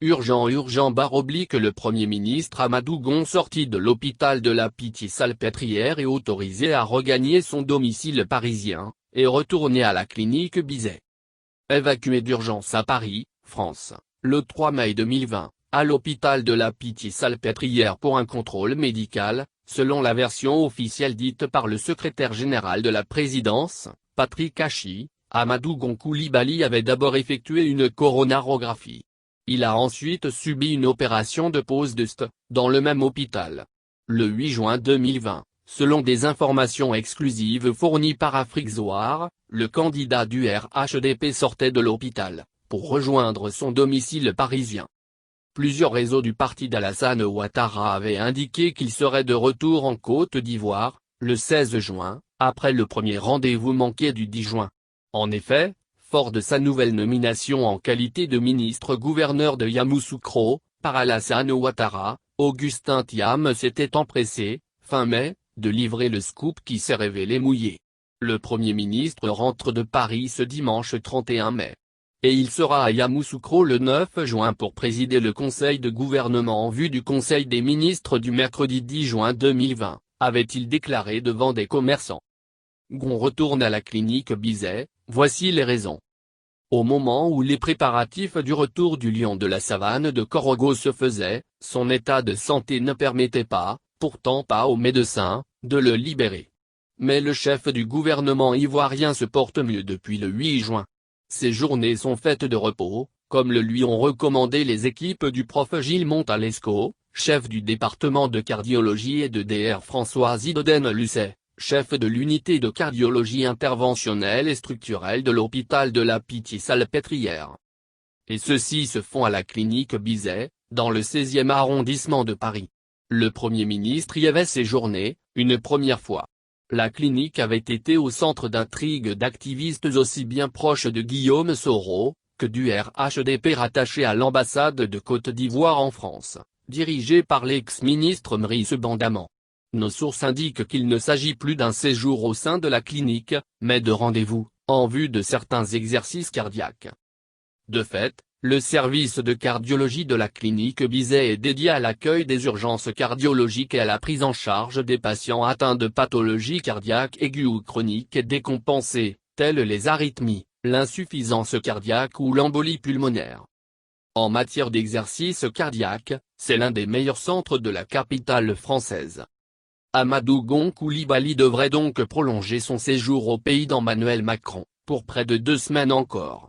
Urgent le Premier ministre Amadou Gon sorti de l'hôpital de la Pitié-Salpêtrière est autorisé à regagner son domicile parisien, et retourner à la clinique Bizet. Évacué d'urgence à Paris, France, le 3 mai 2020, à l'hôpital de la Pitié-Salpêtrière pour un contrôle médical, selon la version officielle dite par le secrétaire général de la présidence, Patrick Hachi, Amadou Gon Coulibaly avait d'abord effectué une coronarographie. Il a ensuite subi une opération de pose de st, dans le même hôpital. Le 8 juin 2020, selon des informations exclusives fournies par Afrique-Zoar, le candidat du RHDP sortait de l'hôpital, pour rejoindre son domicile parisien. Plusieurs réseaux du parti d'Alassane Ouattara avaient indiqué qu'il serait de retour en Côte d'Ivoire, le 16 juin, après le premier rendez-vous manqué du 10 juin. En effet, fort de sa nouvelle nomination en qualité de ministre-gouverneur de Yamoussoukro, par Alassane Ouattara, Augustin Thiam s'était empressé, fin mai, de livrer le scoop qui s'est révélé mouillé. Le Premier ministre rentre de Paris ce dimanche 31 mai. Et il sera à Yamoussoukro le 9 juin pour présider le conseil de gouvernement en vue du conseil des ministres du mercredi 10 juin 2020, avait-il déclaré devant des commerçants. Gon retourne à la clinique Bizet, voici les raisons. Au moment où les préparatifs du retour du lion de la savane de Korogo se faisaient, son état de santé ne permettait pas, pourtant pas aux médecins, de le libérer. Mais le chef du gouvernement ivoirien se porte mieux depuis le 8 juin. Ses journées sont faites de repos, comme le lui ont recommandé les équipes du prof Gilles Montalesco, chef du département de cardiologie et de Dr Françoise Idoden Lucet, chef de l'unité de cardiologie interventionnelle et structurelle de l'hôpital de la Pitié-Salpêtrière. Et ceux-ci se font à la clinique Bizet, dans le 16e arrondissement de Paris. Le Premier ministre y avait séjourné, une première fois. La clinique avait été au centre d'intrigues d'activistes aussi bien proches de Guillaume Soro, que du RHDP rattaché à l'ambassade de Côte d'Ivoire en France, dirigée par l'ex-ministre Maurice Bandaman. Nos sources indiquent qu'il ne s'agit plus d'un séjour au sein de la clinique, mais de rendez-vous, en vue de certains exercices cardiaques. De fait, le service de cardiologie de la clinique Bizet est dédié à l'accueil des urgences cardiologiques et à la prise en charge des patients atteints de pathologies cardiaques aiguës ou chroniques et décompensées, telles les arythmies, l'insuffisance cardiaque ou l'embolie pulmonaire. En matière d'exercice cardiaque, c'est l'un des meilleurs centres de la capitale française. Amadou Gon Coulibaly devrait donc prolonger son séjour au pays d'Emmanuel Macron, pour près de 2 semaines encore.